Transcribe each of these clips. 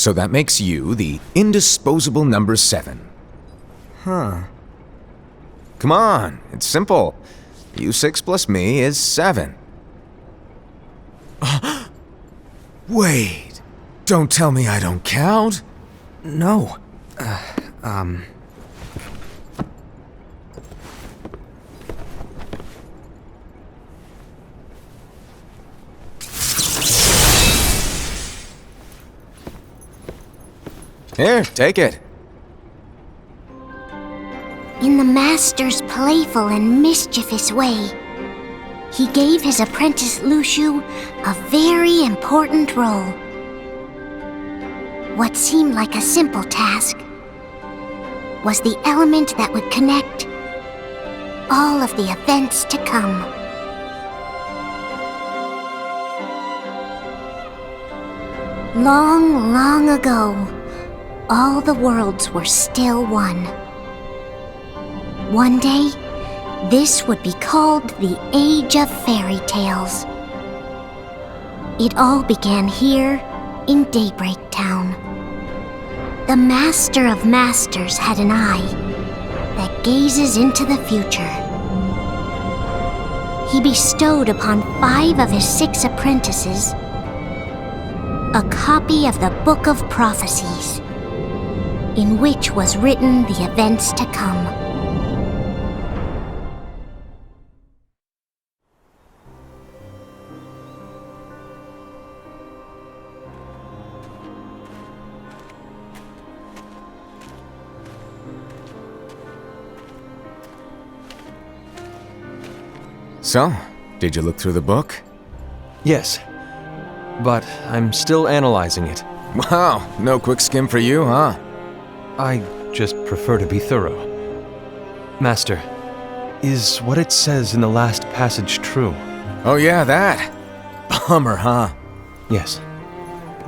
So that makes you the indisposable number 7. Huh. Come on, it's simple. U6 plus me is 7. Wait, don't tell me I don't count. No. Here, take it. In the Master's playful and mischievous way, he gave his apprentice Luxu a very important role. What seemed like a simple task was the element that would connect all of the events to come. Long, long ago, all the worlds were still one. One day, this would be called the Age of Fairy Tales. It all began here in Daybreak Town. The Master of Masters had an eye that gazes into the future. He bestowed upon 5 of his 6 apprentices a copy of the Book of Prophecies, in which was written the events to come. So, did you look through the book? Yes. But I'm still analyzing it. Wow, no quick skim for you, huh? I just prefer to be thorough. Master, is what it says in the last passage true? Oh yeah, that. Bummer, huh? Yes.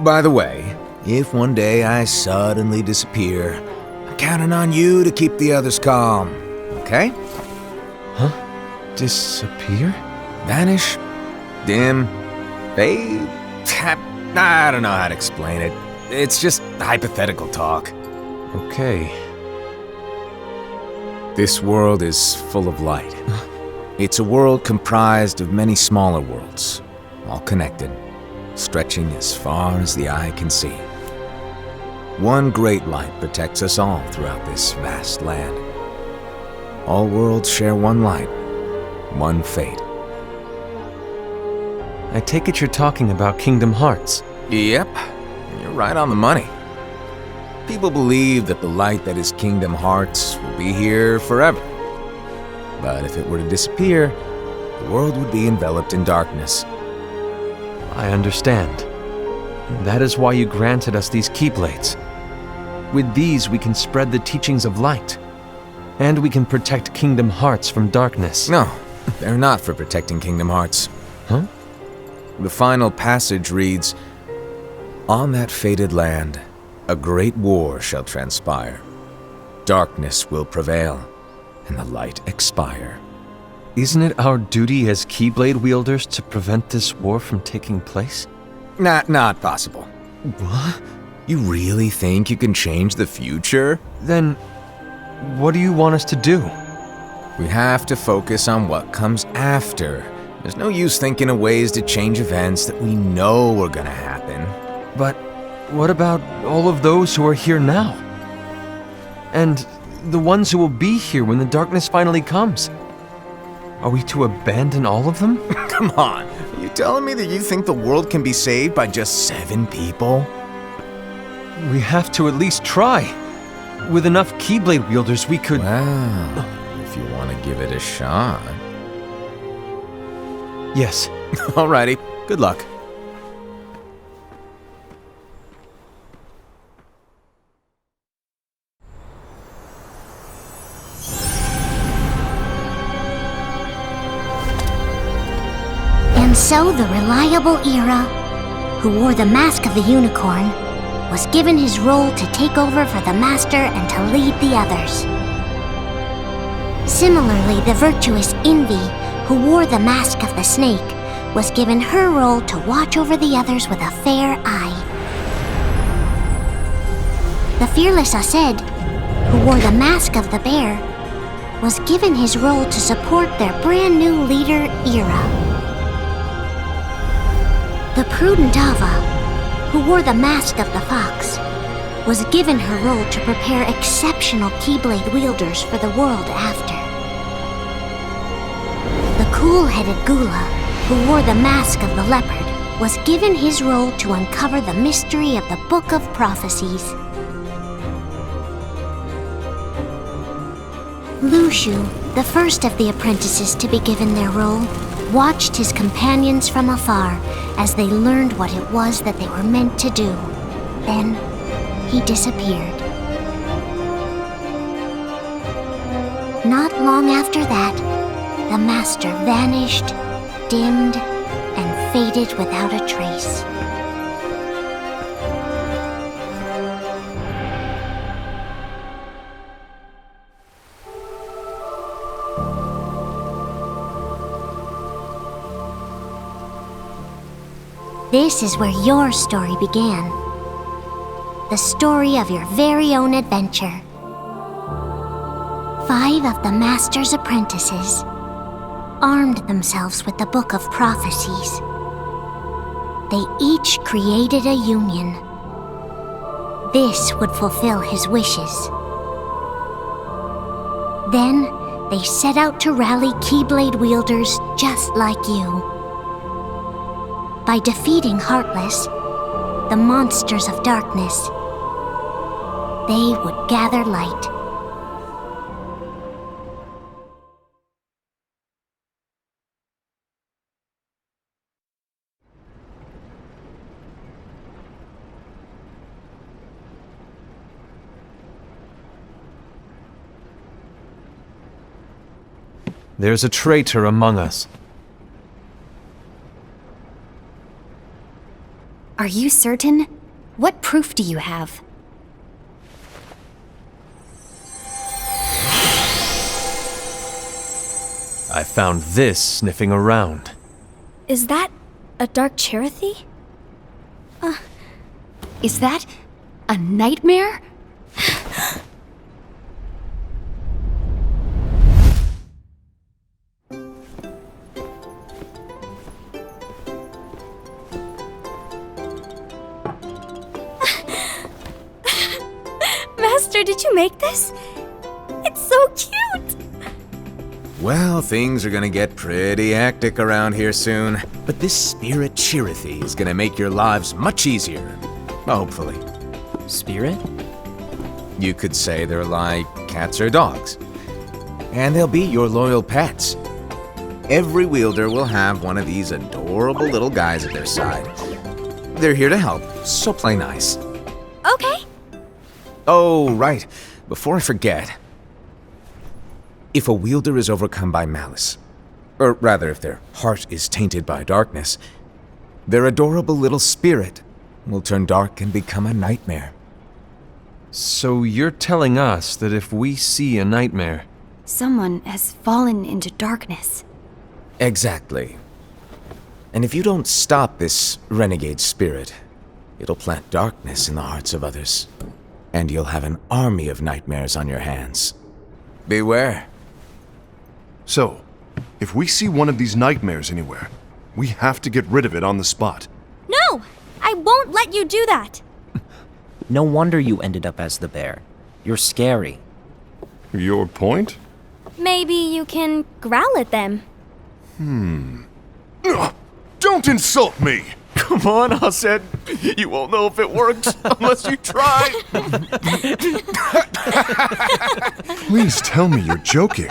By the way, if one day I suddenly disappear, I'm counting on you to keep the others calm, okay? Huh? Disappear? Vanish? Dim? Fade? I don't know how to explain it. It's just hypothetical talk. Okay. This world is full of light. It's a world comprised of many smaller worlds, all connected, stretching as far as the eye can see. One great light protects us all throughout this vast land. All worlds share one light, one fate. I take it you're talking about Kingdom Hearts. Yep, you're right on the money. People believe that the light that is Kingdom Hearts will be here forever. But if it were to disappear, the world would be enveloped in darkness. I understand. That is why you granted us these Keyblades. With these, we can spread the teachings of light. And we can protect Kingdom Hearts from darkness. No, they're not for protecting Kingdom Hearts. Huh? The final passage reads, "On that fated land, a great war shall transpire. Darkness will prevail, and the light expire." Isn't it our duty as Keyblade wielders to prevent this war from taking place? Not possible. What? You really think you can change the future? Then, what do you want us to do? We have to focus on what comes after. There's no use thinking of ways to change events that we know are gonna happen. But what about all of those who are here now? And the ones who will be here when the darkness finally comes? Are we to abandon all of them? Come on, are you telling me that you think the world can be saved by just 7 people? We have to at least try. With enough Keyblade wielders, we could... Well, if you want to give it a shot. Yes. Alrighty, good luck. And so the reliable Era, who wore the mask of the unicorn, was given his role to take over for the Master and to lead the others. Similarly, the virtuous Envy, who wore the mask of the snake, was given her role to watch over the others with a fair eye. The fearless Aesed, who wore the mask of the bear, was given his role to support their brand new leader, Ira. The prudent Ava, who wore the mask of the fox, was given her role to prepare exceptional Keyblade wielders for the world after. The cool-headed Gula, who wore the mask of the leopard, was given his role to uncover the mystery of the Book of Prophecies. Lushu, the first of the apprentices to be given their role, watched his companions from afar as they learned what it was that they were meant to do. Then, he disappeared. Not long after that, the master vanished, dimmed, and faded without a trace. This is where your story began. The story of your very own adventure. 5 of the Master's apprentices armed themselves with the Book of Prophecies. They each created a union. This would fulfill his wishes. Then, they set out to rally Keyblade wielders just like you. By defeating Heartless, the monsters of darkness, they would gather light. There's a traitor among us. Are you certain? What proof do you have? I found this sniffing around. Is that a Dark Cherothy? Is that a nightmare? Master, did you make this? It's so cute! Well, things are gonna get pretty hectic around here soon. But this Spirit Cherothy is gonna make your lives much easier. Hopefully. Spirit? You could say they're like cats or dogs. And they'll be your loyal pets. Every wielder will have one of these adorable little guys at their side. They're here to help, so play nice. Okay. Oh, right. Before I forget. If a wielder is overcome by malice, or rather if their heart is tainted by darkness, their adorable little spirit will turn dark and become a nightmare. So you're telling us that if we see a nightmare... Someone has fallen into darkness. Exactly. And if you don't stop this renegade spirit, it'll plant darkness in the hearts of others. And you'll have an army of nightmares on your hands. Beware. So, if we see one of these nightmares anywhere, we have to get rid of it on the spot. No! I won't let you do that! No wonder you ended up as the bear. You're scary. Your point? Maybe you can growl at them. Don't insult me! Come on, Aesed. You won't know if it works unless you try. Please tell me you're joking.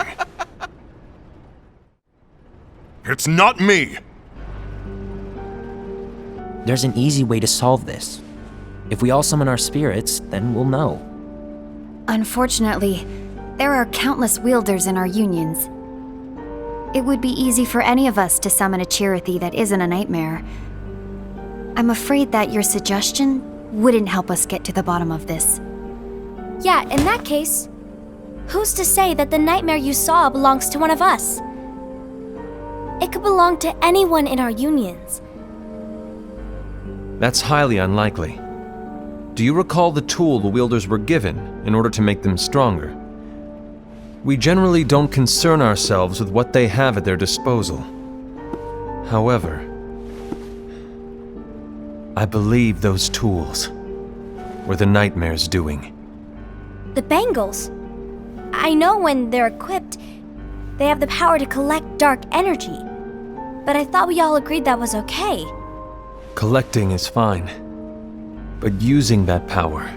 It's not me! There's an easy way to solve this. If we all summon our spirits, then we'll know. Unfortunately, there are countless wielders in our unions. It would be easy for any of us to summon a Cherothy that isn't a nightmare. I'm afraid that your suggestion wouldn't help us get to the bottom of this. Yeah, in that case, who's to say that the nightmare you saw belongs to one of us? It could belong to anyone in our unions. That's highly unlikely. Do you recall the tool the wielders were given in order to make them stronger? We generally don't concern ourselves with what they have at their disposal. However, I believe those tools were the Nightmare's doing. The bangles. I know when they're equipped, they have the power to collect dark energy. But I thought we all agreed that was okay. Collecting is fine, but using that power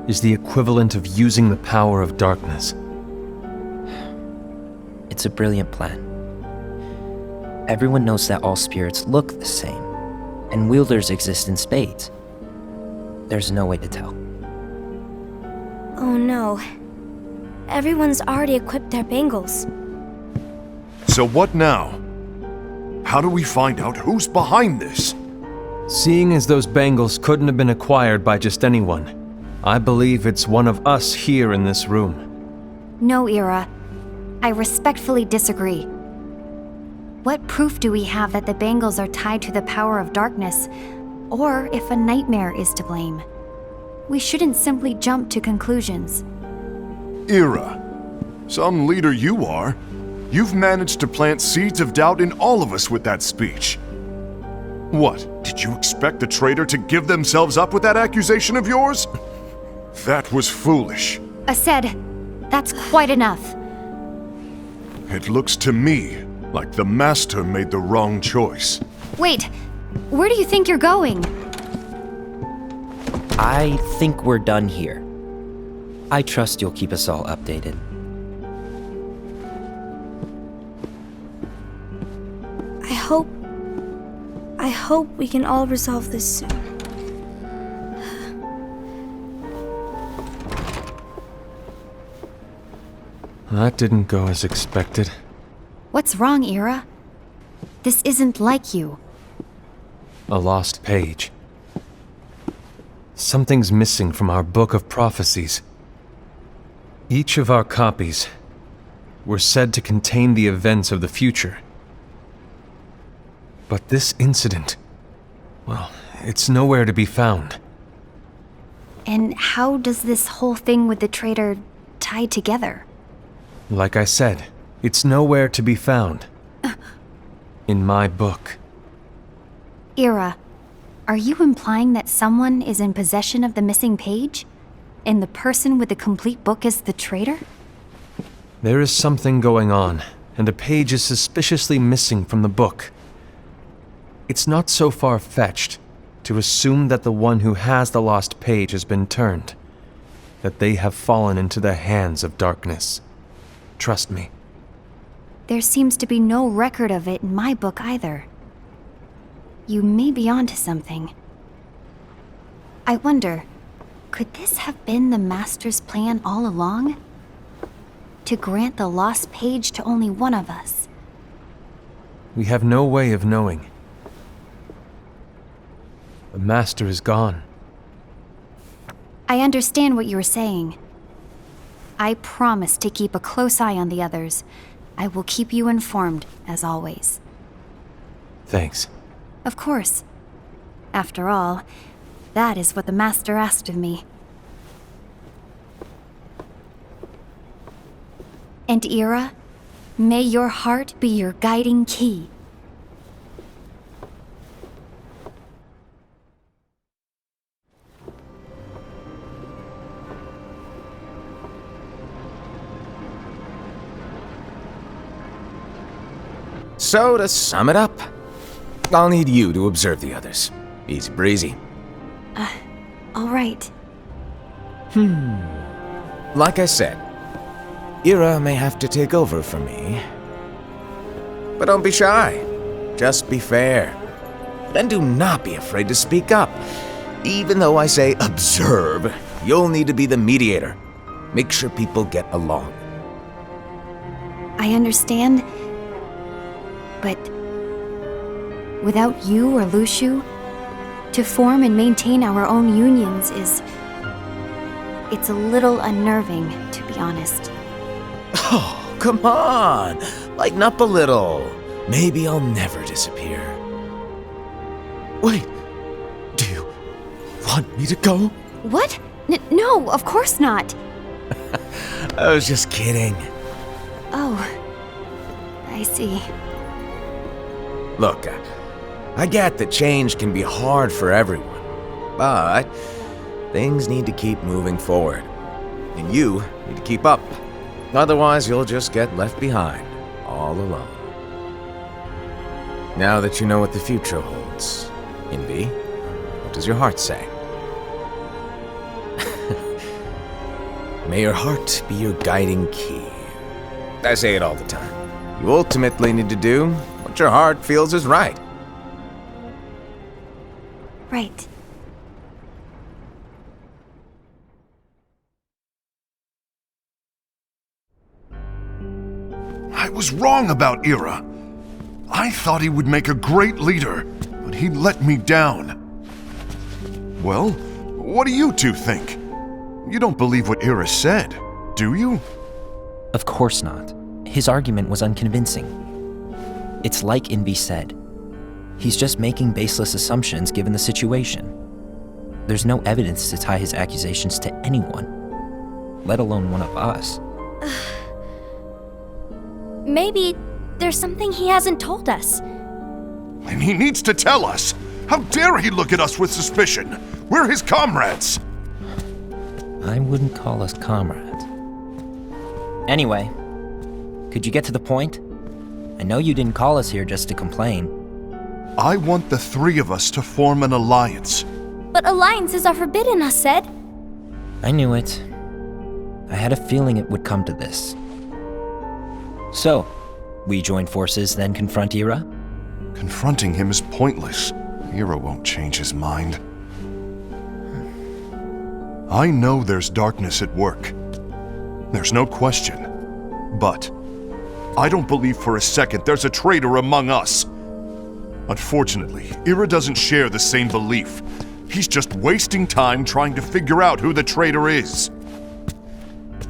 is the equivalent of using the power of darkness. It's a brilliant plan. Everyone knows that all spirits look the same, and wielders exist in spades. There's no way to tell. Oh no. Everyone's already equipped their bangles. So what now? How do we find out who's behind this? Seeing as those bangles couldn't have been acquired by just anyone, I believe it's one of us here in this room. No, Ira. I respectfully disagree. What proof do we have that the bangles are tied to the power of darkness, or if a nightmare is to blame? We shouldn't simply jump to conclusions. Ira, some leader you are. You've managed to plant seeds of doubt in all of us with that speech. What, did you expect the traitor to give themselves up with that accusation of yours? That was foolish. Aced, that's quite enough. It looks to me like the Master made the wrong choice. Wait, where do you think you're going? I think we're done here. I trust you'll keep us all updated. I hope we can all resolve this soon. That didn't go as expected. What's wrong, Ira? This isn't like you. A lost page. Something's missing from our book of prophecies. Each of our copies were said to contain the events of the future. But this incident, well, it's nowhere to be found. And how does this whole thing with the traitor tie together? Like I said, it's nowhere to be found. In my book. Ira, are you implying that someone is in possession of the missing page? And the person with the complete book is the traitor? There is something going on, and a page is suspiciously missing from the book. It's not so far-fetched to assume that the one who has the lost page has been turned, that they have fallen into the hands of darkness. Trust me. There seems to be no record of it in my book either. You may be onto something. I wonder, could this have been the Master's plan all along? To grant the lost page to only one of us? We have no way of knowing. The Master is gone. I understand what you're saying. I promise to keep a close eye on the others. I will keep you informed, as always. Thanks. Of course. After all, that is what the Master asked of me. And Ira, may your heart be your guiding key. So, to sum it up, I'll need you to observe the others. Easy breezy. All right. Like I said, Ira may have to take over for me. But don't be shy. Just be fair. And do not be afraid to speak up. Even though I say observe, you'll need to be the mediator. Make sure people get along. I understand. But without you or Luxu, to form and maintain our own unions it's a little unnerving, to be honest. Oh, come on! Lighten up a little. Maybe I'll never disappear. Wait, do you want me to go? What? No, of course not. I was just kidding. Oh, I see. Look, I get that change can be hard for everyone, but things need to keep moving forward. And you need to keep up. Otherwise, you'll just get left behind, all alone. Now that you know what the future holds, Envy, what does your heart say? May your heart be your guiding key. I say it all the time. You ultimately need to do what your heart feels is right. Right. I was wrong about Ira. I thought he would make a great leader, but he let me down. Well, what do you two think? You don't believe what Ira said, do you? Of course not. His argument was unconvincing. It's like Envy said. He's just making baseless assumptions given the situation. There's no evidence to tie his accusations to anyone, let alone one of us. Maybe there's something he hasn't told us. And he needs to tell us. How dare he look at us with suspicion? We're his comrades. I wouldn't call us comrades. Anyway, could you get to the point? I know you didn't call us here just to complain. I want the three of us to form an alliance. But alliances are forbidden, us said. I knew it. I had a feeling it would come to this. So, we join forces, then confront Ira? Confronting him is pointless. Ira won't change his mind. I know there's darkness at work. There's no question. But I don't believe for a second there's a traitor among us. Unfortunately, Ira doesn't share the same belief. He's just wasting time trying to figure out who the traitor is.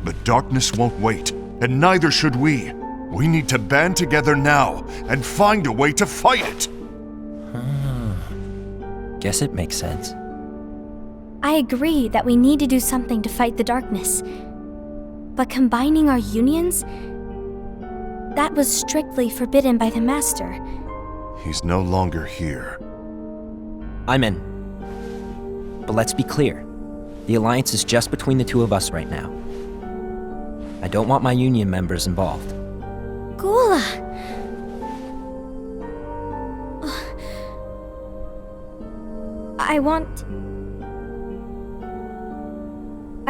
But darkness won't wait, and neither should we. We need to band together now and find a way to fight it. Guess it makes sense. I agree that we need to do something to fight the darkness. But combining our unions? That was strictly forbidden by the Master. He's no longer here. I'm in. But let's be clear. The alliance is just between the two of us right now. I don't want my union members involved. Gula! I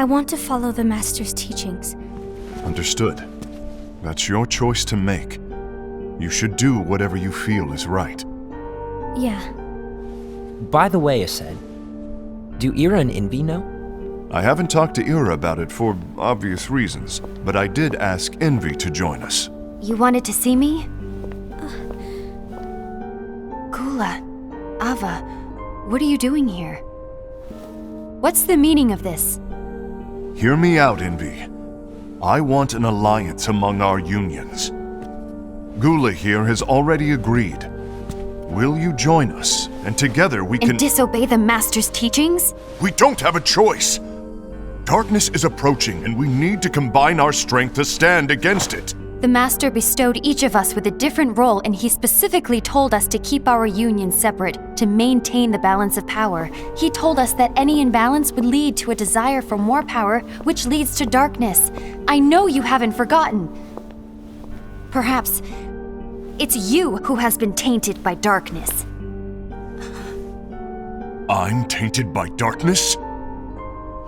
want to follow the Master's teachings. Understood. That's your choice to make. You should do whatever you feel is right. Yeah. By the way, Aced, do Ira and Envy know? I haven't talked to Ira about it for obvious reasons, but I did ask Envy to join us. You wanted to see me? Gula, Ava, what are you doing here? What's the meaning of this? Hear me out, Envy. I want an alliance among our unions. Gula here has already agreed. Will you join us? And together we can— And disobey the Master's teachings? We don't have a choice! Darkness is approaching, and we need to combine our strength to stand against it. The Master bestowed each of us with a different role, and he specifically told us to keep our union separate, to maintain the balance of power. He told us that any imbalance would lead to a desire for more power, which leads to darkness. I know you haven't forgotten. Perhaps it's you who has been tainted by darkness. I'm tainted by darkness?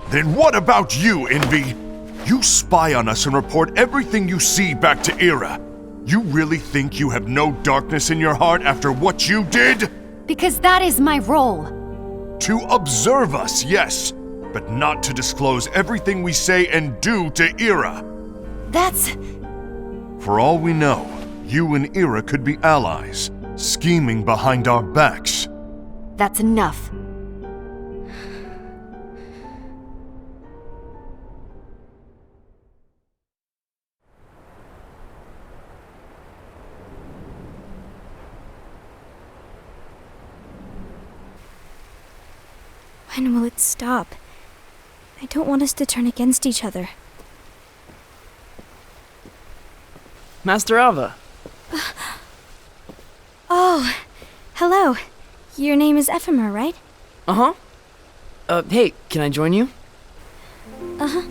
Then what about you, Envy? You spy on us and report everything you see back to Ira. You really think you have no darkness in your heart after what you did? Because that is my role. To observe us, yes, but not to disclose everything we say and do to Ira. That's... For all we know, you and Ira could be allies, scheming behind our backs. that's enough. When will it stop? I don't want us to turn against each other. Master Alva. Oh, hello. Your name is Ephemer, right? Uh-huh. Hey, can I join you? Uh-huh.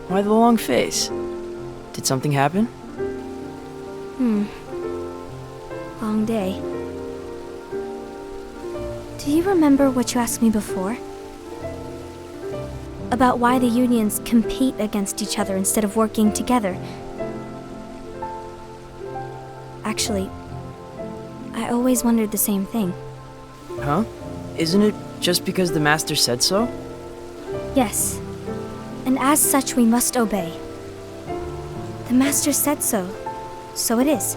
Why the long face? Did something happen? Long day. Do you remember what you asked me before? About why the unions compete against each other instead of working together. Actually, I always wondered the same thing. Huh? Isn't it just because the Master said so? Yes, and as such we must obey. The Master said so, so it is.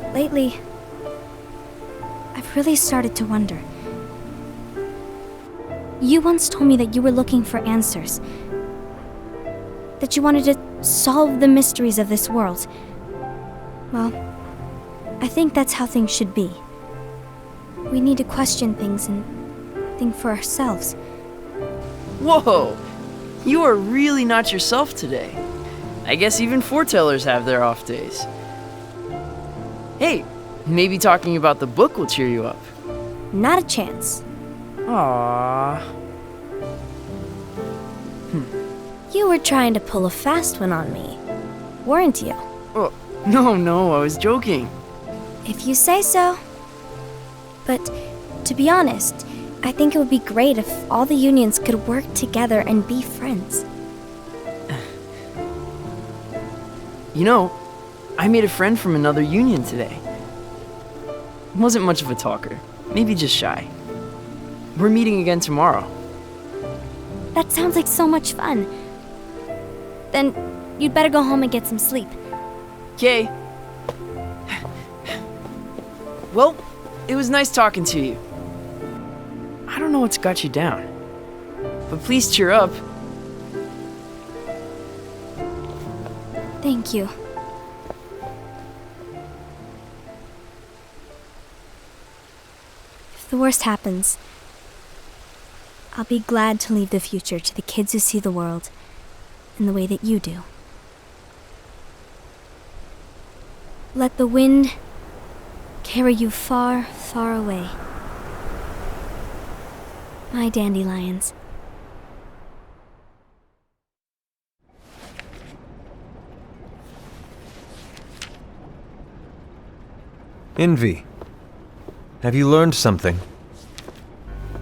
But lately, I've really started to wonder. You once told me that you were looking for answers. That you wanted to solve the mysteries of this world. Well, I think that's how things should be. We need to question things and think for ourselves. Whoa! You are really not yourself today. I guess even foretellers have their off days. Hey, maybe talking about the book will cheer you up. Not a chance. Aww. You were trying to pull a fast one on me, weren't you? Oh, no, I was joking. If you say so. But to be honest, I think it would be great if all the unions could work together and be friends. You know, I made a friend from another union today. Wasn't much of a talker, maybe just shy. We're meeting again tomorrow. That sounds like so much fun. Then you'd better go home and get some sleep. Okay. Well, it was nice talking to you. I don't know what's got you down, but please cheer up. Thank you. If the worst happens, I'll be glad to leave the future to the kids who see the world in the way that you do. Let the wind carry you far, far away. My dandelions. Envy, have you learned something?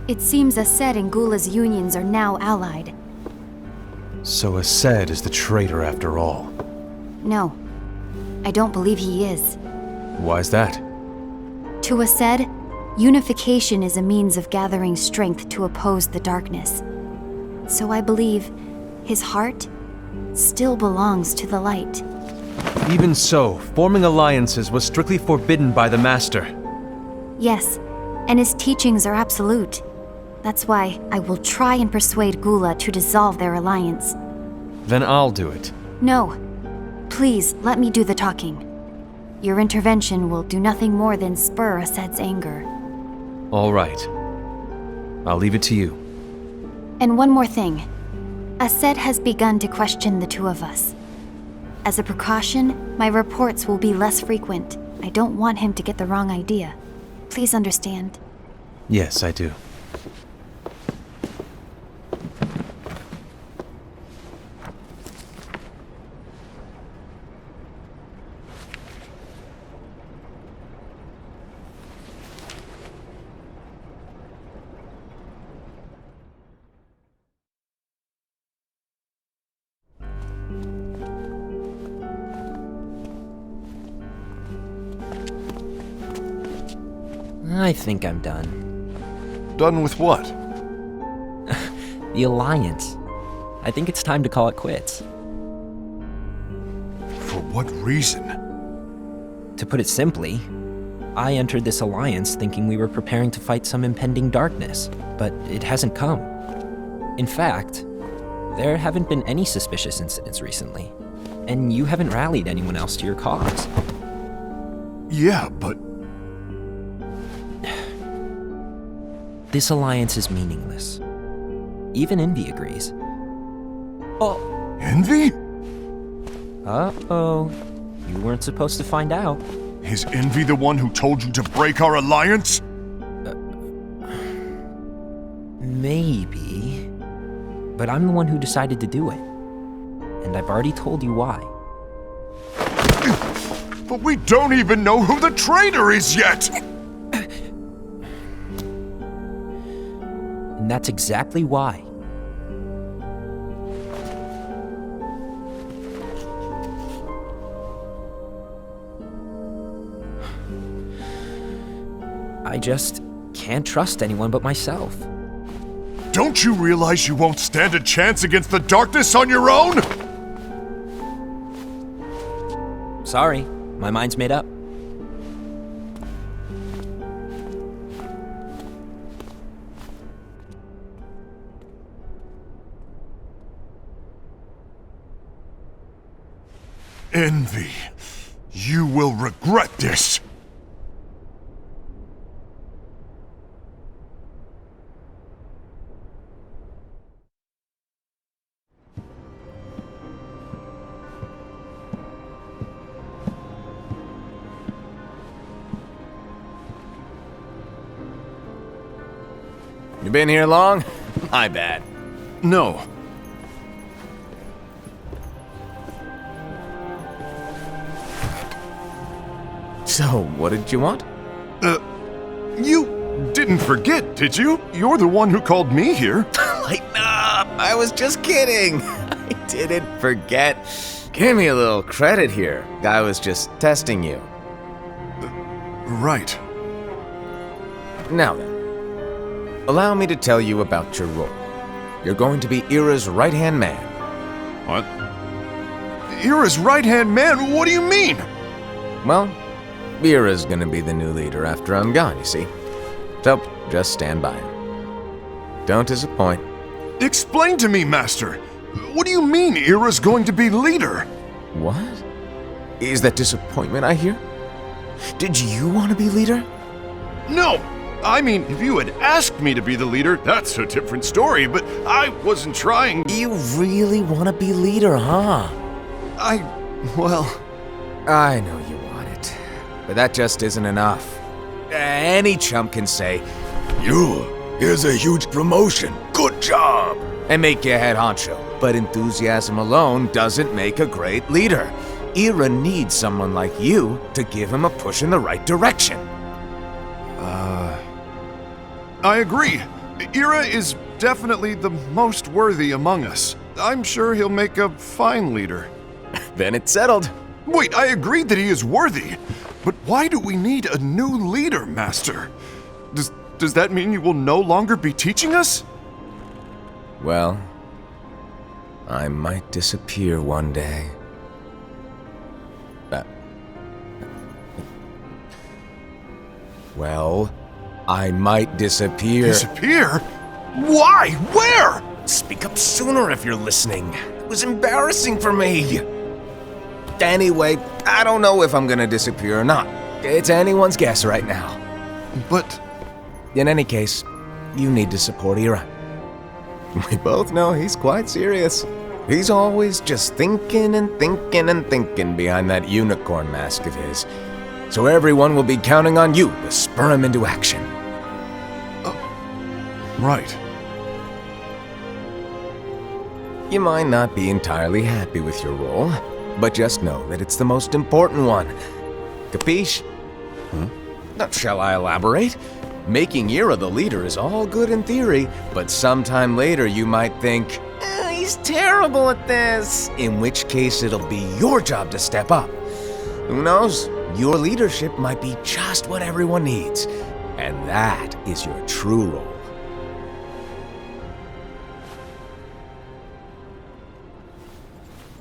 It seems Aced and Gula's unions are now allied. So Aced is the traitor after all. No, I don't believe he is. Why's that? To Aced, unification is a means of gathering strength to oppose the darkness. So I believe his heart still belongs to the light. Even so, forming alliances was strictly forbidden by the Master. Yes, and his teachings are absolute. That's why I will try and persuade Gula to dissolve their alliance. Then I'll do it. No. Please, let me do the talking. Your intervention will do nothing more than spur Aced's anger. All right. I'll leave it to you. And one more thing. Aced has begun to question the two of us. As a precaution, my reports will be less frequent. I don't want him to get the wrong idea. Please understand. Yes, I do. I think I'm done. Done with what? The Alliance. I think it's time to call it quits. For what reason? To put it simply, I entered this alliance thinking we were preparing to fight some impending darkness, but it hasn't come. In fact, there haven't been any suspicious incidents recently, and you haven't rallied anyone else to your cause. Yeah, but This alliance is meaningless. Even Envy agrees. Envy? Uh-oh. You weren't supposed to find out. Is Envy the one who told you to break our alliance? Maybe. But I'm the one who decided to do it. And I've already told you why. But we don't even know who the traitor is yet! And that's exactly why. I just can't trust anyone but myself. Don't you realize you won't stand a chance against the darkness on your own? Sorry, my mind's made up. Envy, you will regret this. You been here long? My bad. No. So, what did you want? You didn't forget, did you? You're the one who called me here. Lighten up! I was just kidding. I didn't forget. Give me a little credit here. I was just testing you. Right. Now then, allow me to tell you about your role. You're going to be Ira's right-hand man. What? Ira's right-hand man? What do you mean? Well, Ira's gonna be the new leader after I'm gone, you see. So, just stand by him. Don't disappoint. Explain to me, Master. What do you mean Ira's going to be leader? What? Is that disappointment I hear? Did you want to be leader? No! I mean, if you had asked me to be the leader, that's a different story, but I wasn't trying. You really want to be leader, huh? Well... I know you want it, but that just isn't enough. Any chump can say, here's a huge promotion, good job, and make you head honcho. But enthusiasm alone doesn't make a great leader. Ira needs someone like you to give him a push in the right direction. I agree. Ira is definitely the most worthy among us. I'm sure he'll make a fine leader. Then it's settled. Wait, I agreed that he is worthy. But why do we need a new leader, Master? Does that mean you will no longer be teaching us? Well, I might disappear one day. Well, I might disappear. Disappear? Why? Where? Speak up sooner if you're listening. It was embarrassing for me. Anyway, I don't know if I'm gonna disappear or not. It's anyone's guess right now. But... In any case, you need to support Ira. We both know he's quite serious. He's always just thinking and thinking and thinking behind that unicorn mask of his. So everyone will be counting on you to spur him into action. Right. You might not be entirely happy with your role, but just know that it's the most important one. Capiche? Shall I elaborate? Making Ira the leader is all good in theory, but sometime later you might think, he's terrible at this, in which case it'll be your job to step up. Who knows? Your leadership might be just what everyone needs, and that is your true role.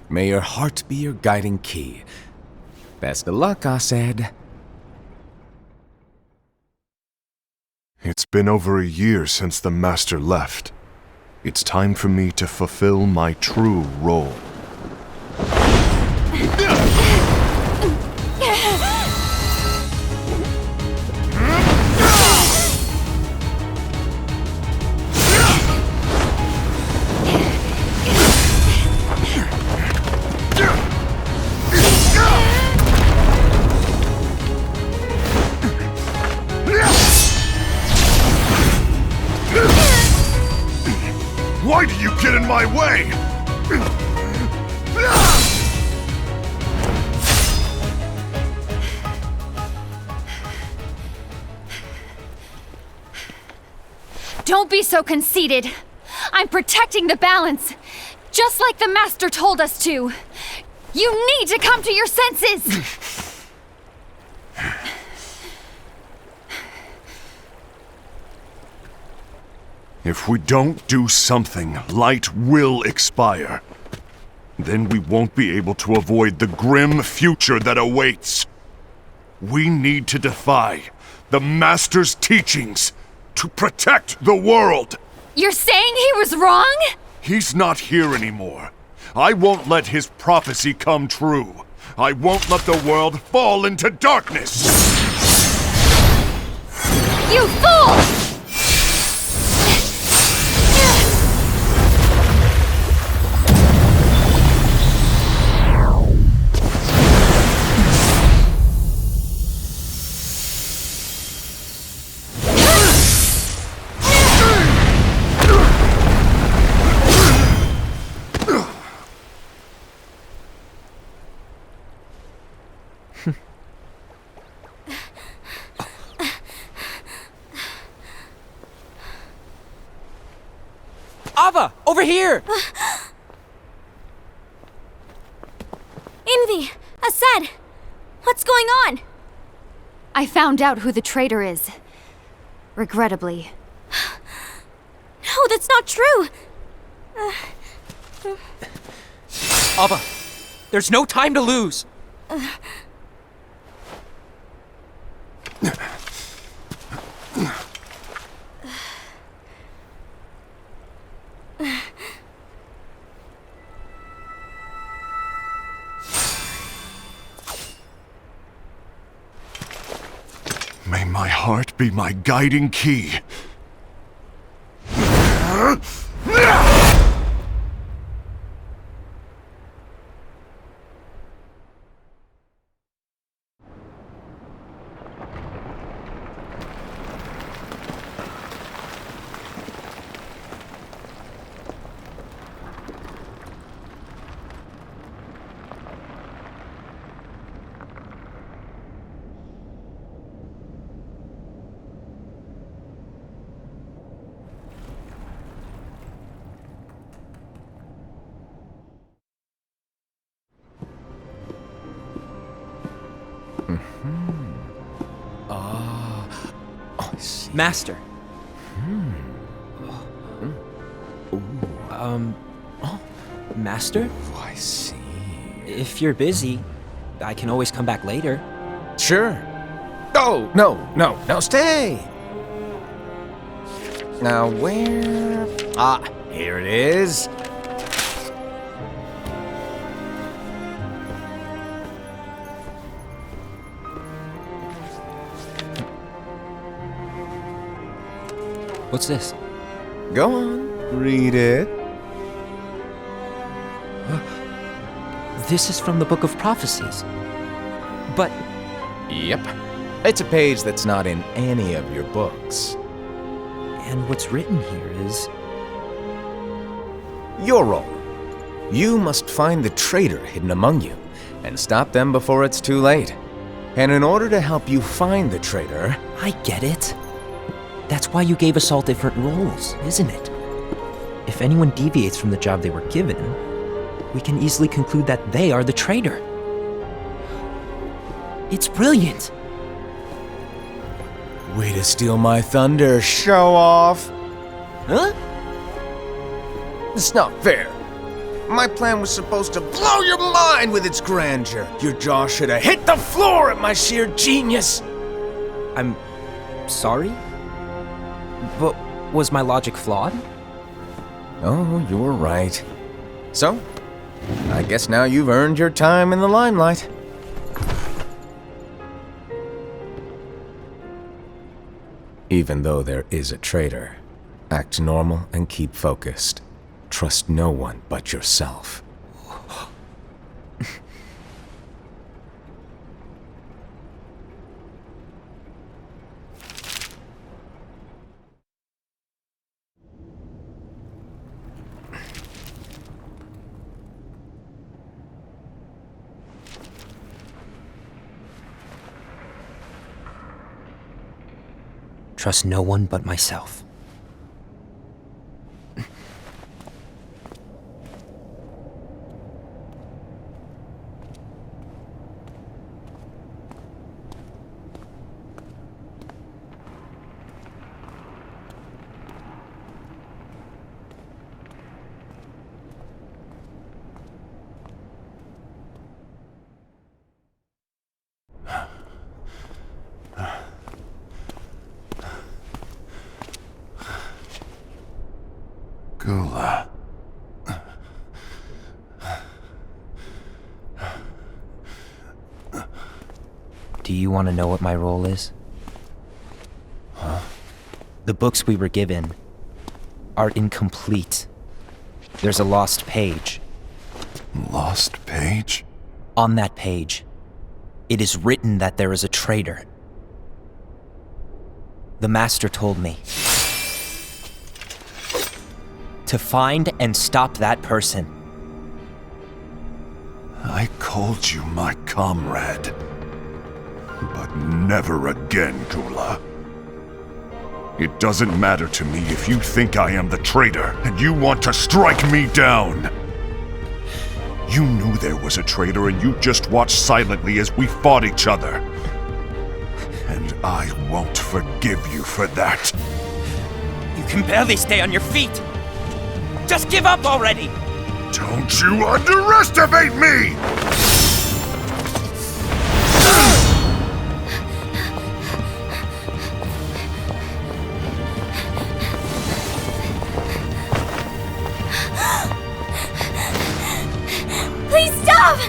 May your heart be your guiding key. Best of luck, Asaid. It's been over a year since the Master left. It's time for me to fulfill my true role. Why do you get in my way? Don't be so conceited. I'm protecting the balance, just like the Master told us to. You need to come to your senses! If we don't do something, light will expire. Then we won't be able to avoid the grim future that awaits. We need to defy the Master's teachings to protect the world. You're saying he was wrong? He's not here anymore. I won't let his prophecy come true. I won't let the world fall into darkness. You fool! Ava, over here! Envy! Aced! What's going on? I found out who the traitor is. Regrettably. No, that's not true! Ava, there's no time to lose! May my heart be my guiding key. Master. Master? Oh, I see. If you're busy, I can always come back later. Sure. Oh, no, stay! Now, where... Ah, here it is. What's this? Go on, read it. This is from the Book of Prophecies. But Yep. It's a page that's not in any of your books. and what's written here is Your role. You must find the traitor hidden among you, and stop them before it's too late. And in order to help you find the traitor... I get it. That's why you gave us all different roles, isn't it? If anyone deviates from the job they were given, we can easily conclude that they are the traitor. It's brilliant. Way to steal my thunder, show off! Huh? It's not fair. My plan was supposed to blow your mind with its grandeur. Your jaw should have hit the floor at my sheer genius. I'm sorry? But was my logic flawed? Oh, you were right. So, I guess now you've earned your time in the limelight. Even though there is a traitor, act normal and keep focused. Trust no one but yourself. Trust no one but myself. Gula. Do you want to know what my role is? Huh? The books we were given are incomplete. There's a lost page. Lost page? On that page, it is written that there is a traitor. The Master told me to find and stop that person. I called you my comrade. But never again, Gula. It doesn't matter to me if you think I am the traitor and you want to strike me down. You knew there was a traitor and you just watched silently as we fought each other. And I won't forgive you for that. You can barely stay on your feet. Just give up already! Don't you underestimate me! Please stop!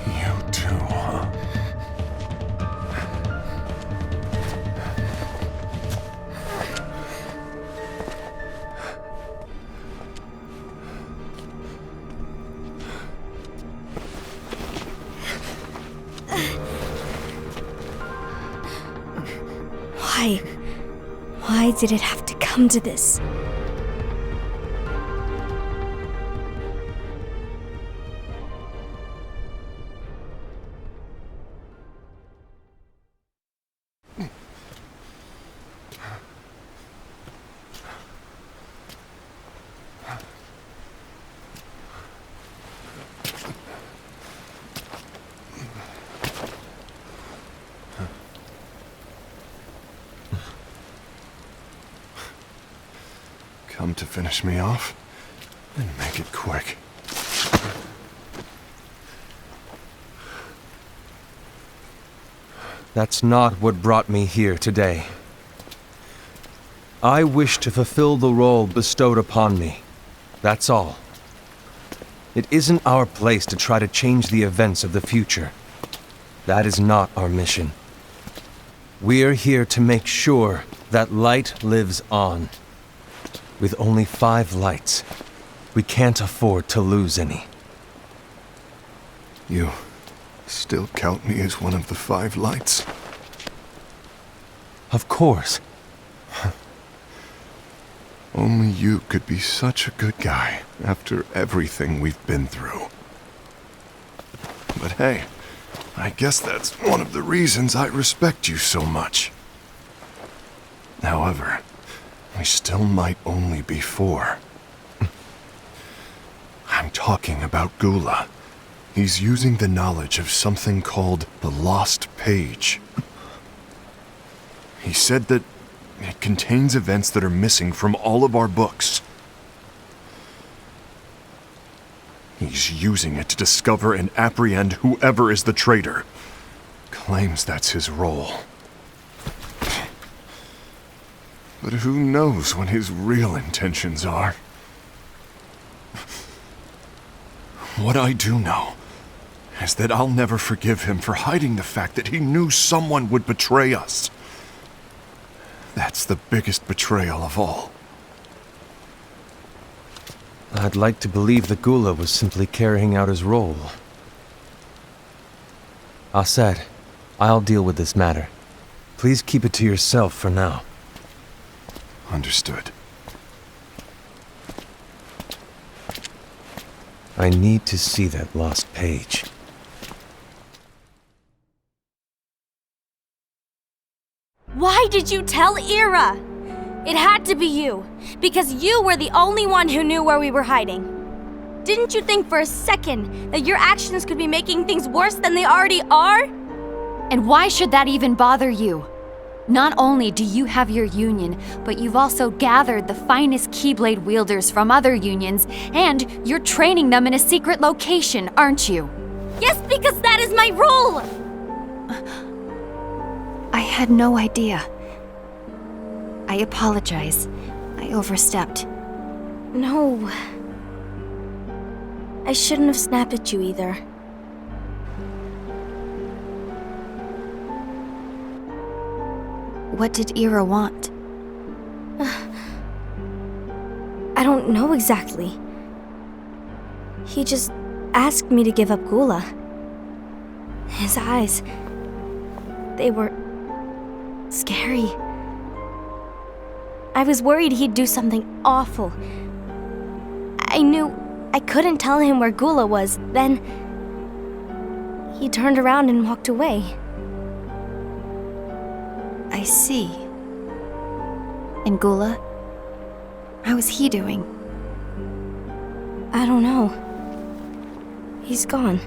You too, huh? Why did it have to come to this? Come to finish me off? Then make it quick. That's not what brought me here today. I wish to fulfill the role bestowed upon me. That's all. It isn't our place to try to change the events of the future. That is not our mission. We're here to make sure that light lives on. With only 5 lights, we can't afford to lose any. You still count me as one of the 5 lights? Of course. Only you could be such a good guy after everything we've been through. But hey, I guess that's one of the reasons I respect you so much. However, we still might only be 4. I'm talking about Gula. He's using the knowledge of something called the Lost Page. He said that it contains events that are missing from all of our books. He's using it to discover and apprehend whoever is the traitor. Claims that's his role. But who knows what his real intentions are? What I do know is that I'll never forgive him for hiding the fact that he knew someone would betray us. That's the biggest betrayal of all. I'd like to believe that Gula was simply carrying out his role. Aset, I'll deal with this matter. Please keep it to yourself for now. Understood. I need to see that lost page. Why did you tell Ira? It had to be you, because you were the only one who knew where we were hiding. Didn't you think for a second that your actions could be making things worse than they already are? And why should that even bother you? Not only do you have your union, but you've also gathered the finest Keyblade wielders from other unions, and you're training them in a secret location, aren't you? Yes, because that is my role! I had no idea. I apologize. I overstepped. No. I shouldn't have snapped at you either. What did Ira want? I don't know exactly. He just asked me to give up Gula. His eyes, they were scary. I was worried he'd do something awful. I knew I couldn't tell him where Gula was. Then he turned around and walked away. I see. And Gula? How is he doing? I don't know. He's gone.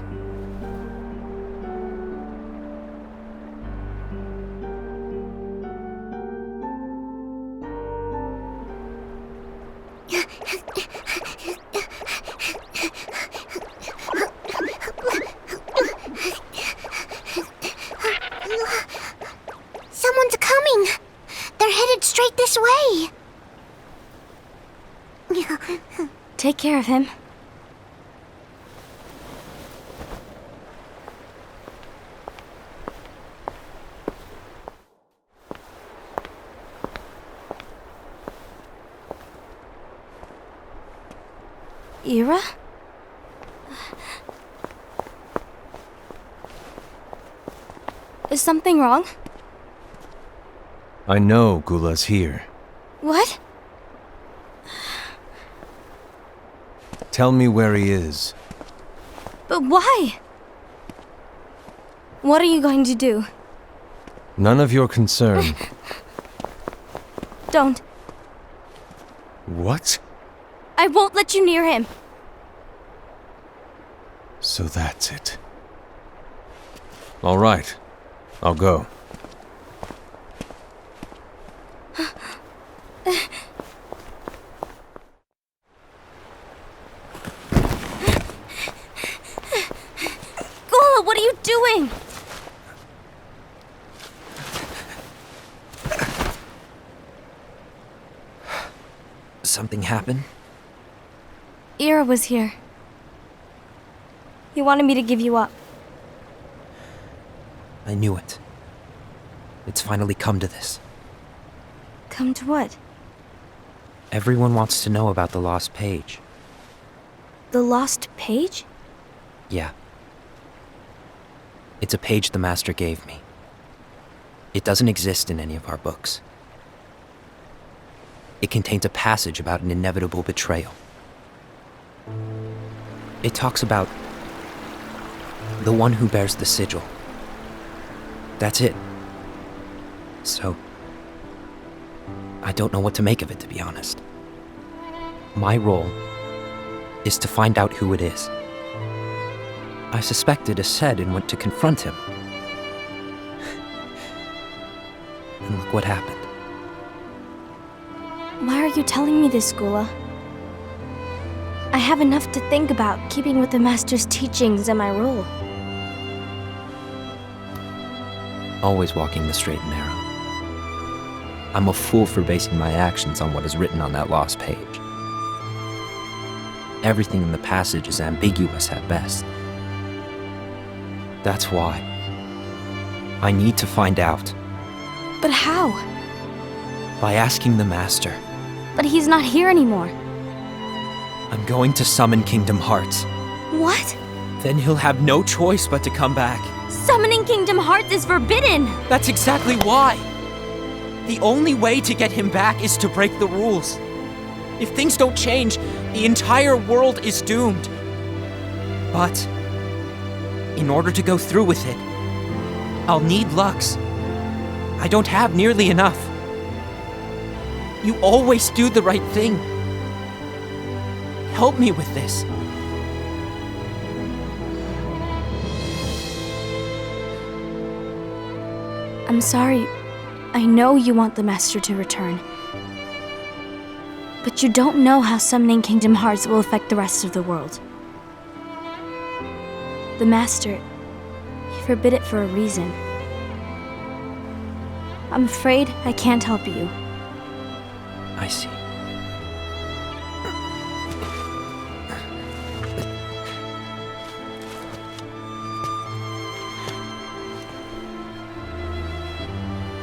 Someone's coming! They're headed straight this way! Take care of him. Ira? Is something wrong? I know Gula's here. What? Tell me where he is. But why? What are you going to do? None of your concern. Don't. What? I won't let you near him. So that's it. All right. I'll go. Gula, what are you doing? Something happened? Ira was here. He wanted me to give you up. I knew it. It's finally come to this. Come to what? Everyone wants to know about the lost page. The lost page? Yeah. It's a page the Master gave me. It doesn't exist in any of our books. It contains a passage about an inevitable betrayal. It talks about the one who bears the sigil. That's it. So, I don't know what to make of it, to be honest. My role is to find out who it is. I suspected Aced and went to confront him. And look what happened. Why are you telling me this, Gula? I have enough to think about, keeping with the Master's teachings and my role. Always walking the straight and narrow. I'm a fool for basing my actions on what is written on that lost page. Everything in the passage is ambiguous at best. That's why I need to find out. But how? By asking the Master. But he's not here anymore. I'm going to summon Kingdom Hearts. What? Then he'll have no choice but to come back. Summoning Kingdom Hearts is forbidden! That's exactly why! The only way to get him back is to break the rules. If things don't change, the entire world is doomed. But in order to go through with it, I'll need Lux. I don't have nearly enough. You always do the right thing. Help me with this. I'm sorry. I know you want the Master to return. But you don't know how summoning Kingdom Hearts will affect the rest of the world. The Master, he forbid it for a reason. I'm afraid I can't help you. I see.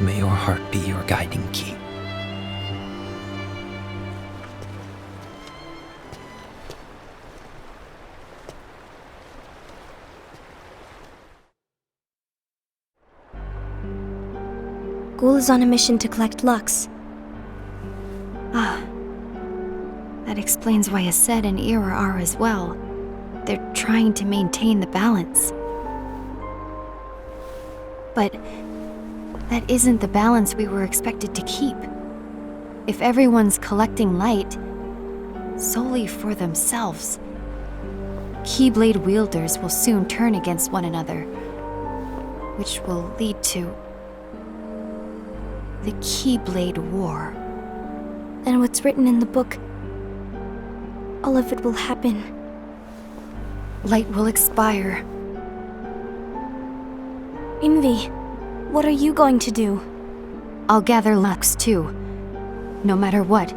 May your heart be your guiding key. Ghoul is on a mission to collect Lux. That explains why Aced and Ira are as well. They're trying to maintain the balance. But that isn't the balance we were expected to keep. If everyone's collecting light solely for themselves, Keyblade wielders will soon turn against one another, which will lead to the Keyblade War. And what's written in the book, all of it will happen. Light will expire. Envy, what are you going to do? I'll gather Lux too. No matter what,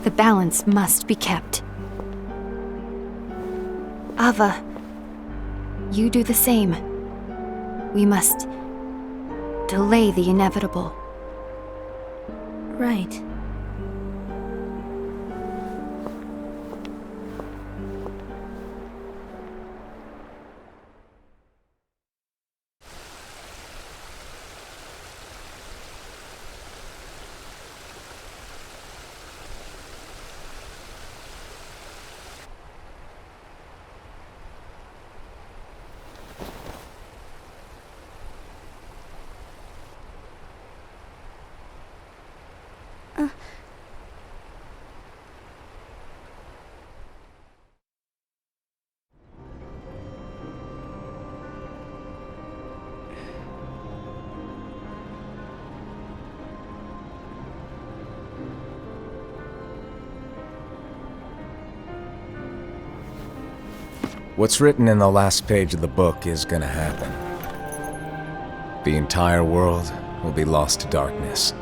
the balance must be kept. Ava, you do the same. We must delay the inevitable. Right. What's written in the last page of the book is gonna happen. The entire world will be lost to darkness.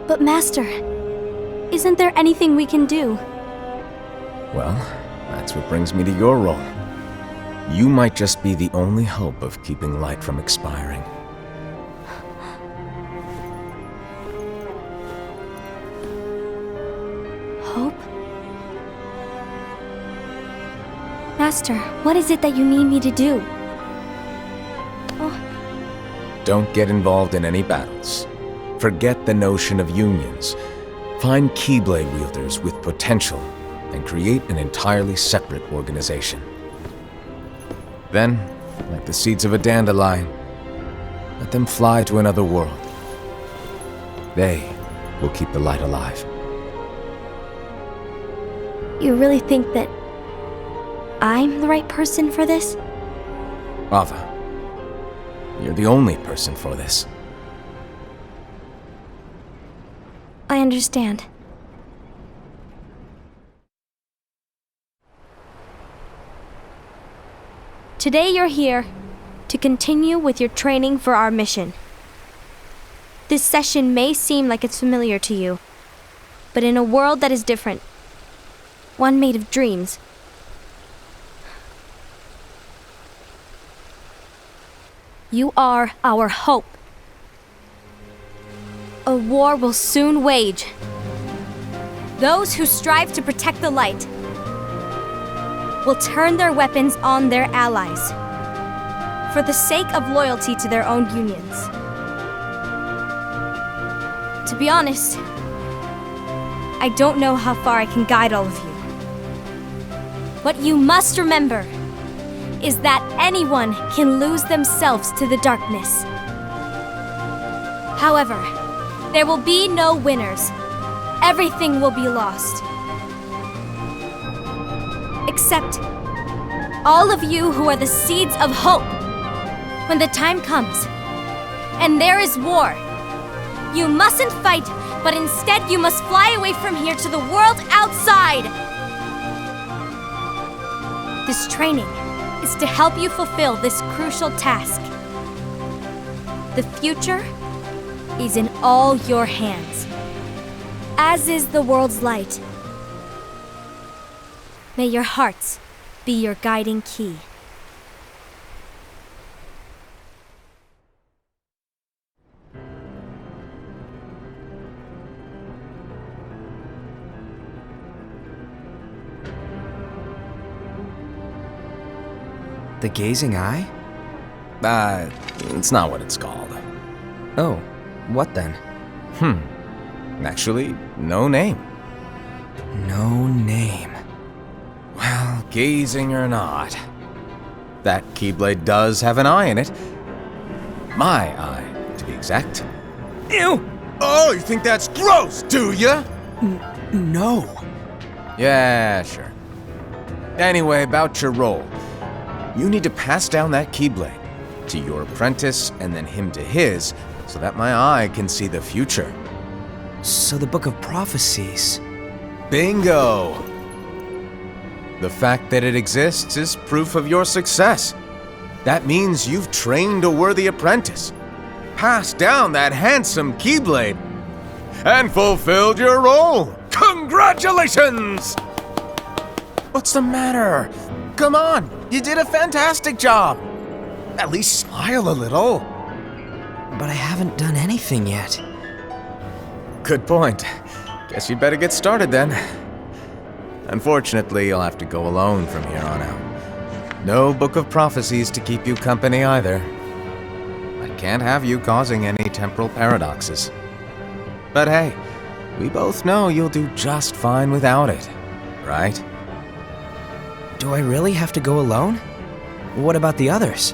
But Master, isn't there anything we can do? Well, that's what brings me to your role. You might just be the only hope of keeping light from expiring. Hope? Master, what is it that you need me to do? Don't get involved in any battles. Forget the notion of unions. Find Keyblade wielders with potential and create an entirely separate organization. Then, like the seeds of a dandelion, let them fly to another world. They will keep the light alive. You really think that I'm the right person for this? Ava, you're the only person for this. I understand. Today you're here to continue with your training for our mission. This session may seem like it's familiar to you, but in a world that is different, one made of dreams, you are our hope. A war will soon wage. Those who strive to protect the light will turn their weapons on their allies for the sake of loyalty to their own unions. To be honest, I don't know how far I can guide all of you. But you must remember is that anyone can lose themselves to the darkness. However, there will be no winners. Everything will be lost. Except all of you who are the seeds of hope. When the time comes, and there is war, you mustn't fight, but instead you must fly away from here to the world outside. This training is to help you fulfill this crucial task. The future is in all your hands, as is the world's light. May your hearts be your guiding key. The Gazing Eye? It's not what it's called. Oh, what then? Actually, no name. No name. Well, gazing or not, that Keyblade does have an eye in it. My eye, to be exact. Ew! Oh, you think that's gross, do ya? No. Yeah, sure. Anyway, about your role. You need to pass down that Keyblade to your apprentice and then him to his, so that my eye can see the future. So the Book of Prophecies. Bingo! The fact that it exists is proof of your success. That means you've trained a worthy apprentice, passed down that handsome Keyblade, and fulfilled your role. Congratulations! What's the matter? Come on, you did a fantastic job. At least smile a little. But I haven't done anything yet. Good point. Guess you'd better get started then. Unfortunately, you'll have to go alone from here on out. No Book of Prophecies to keep you company either. I can't have you causing any temporal paradoxes. But hey, we both know you'll do just fine without it, right? Do I really have to go alone? What about the others?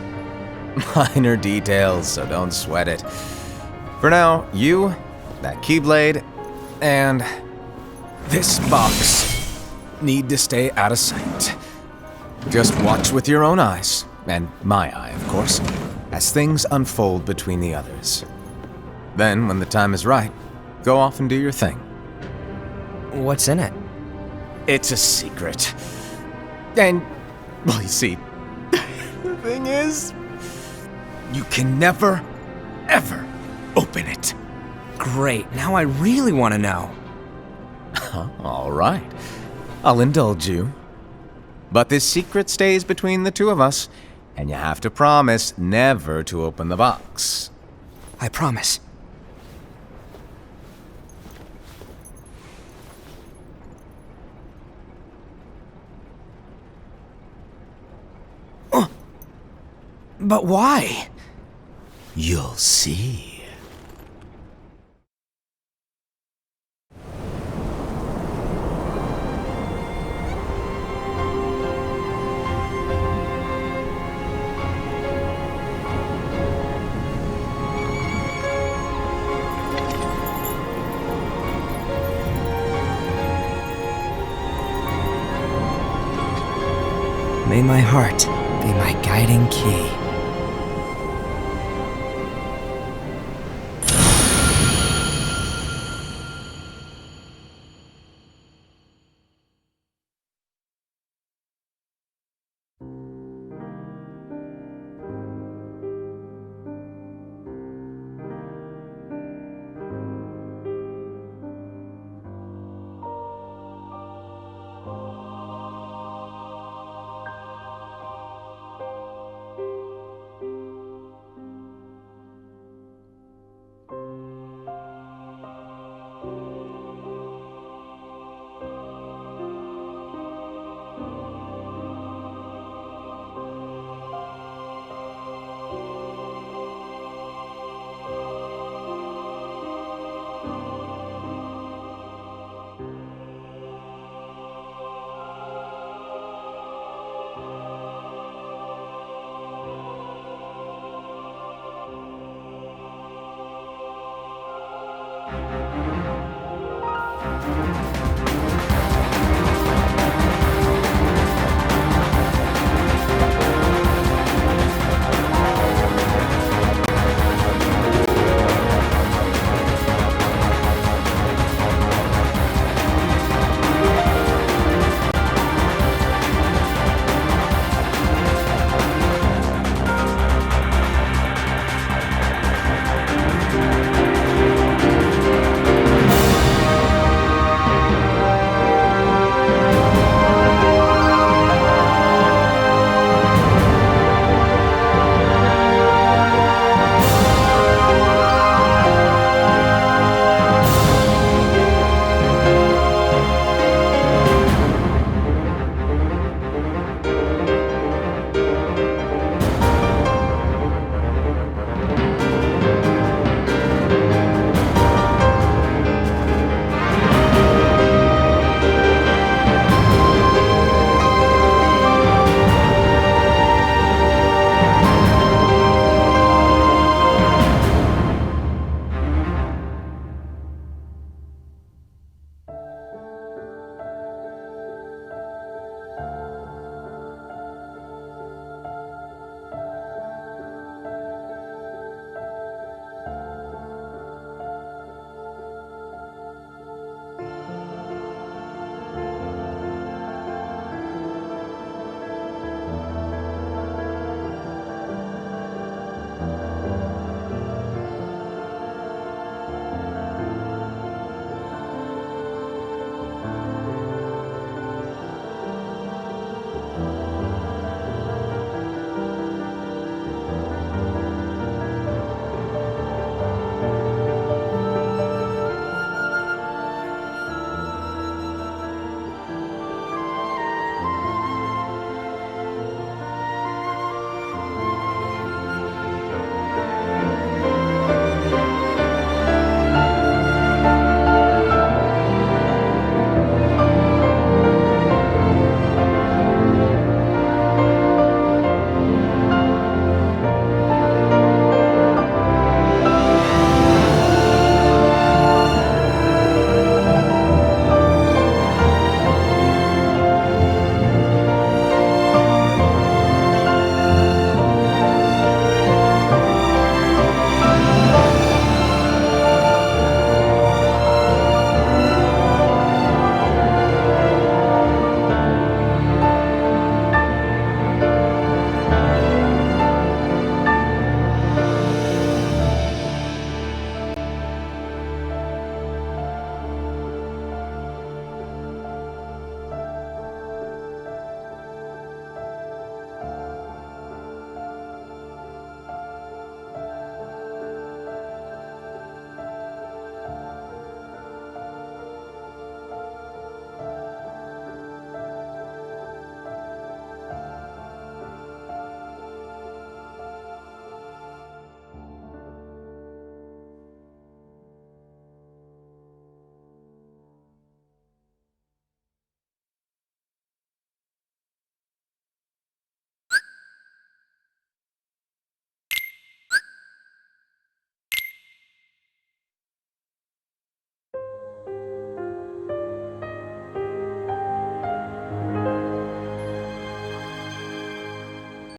Minor details, so don't sweat it. For now, you, that Keyblade, and this box need to stay out of sight. Just watch with your own eyes, and my eye, of course, as things unfold between the others. Then, when the time is right, go off and do your thing. What's in it? It's a secret. And, well, you see, the thing is, you can never, ever open it. Great, now I really want to know. All right, I'll indulge you. But this secret stays between the two of us, and you have to promise never to open the box. I promise. But why? You'll see. May my heart be my guiding key.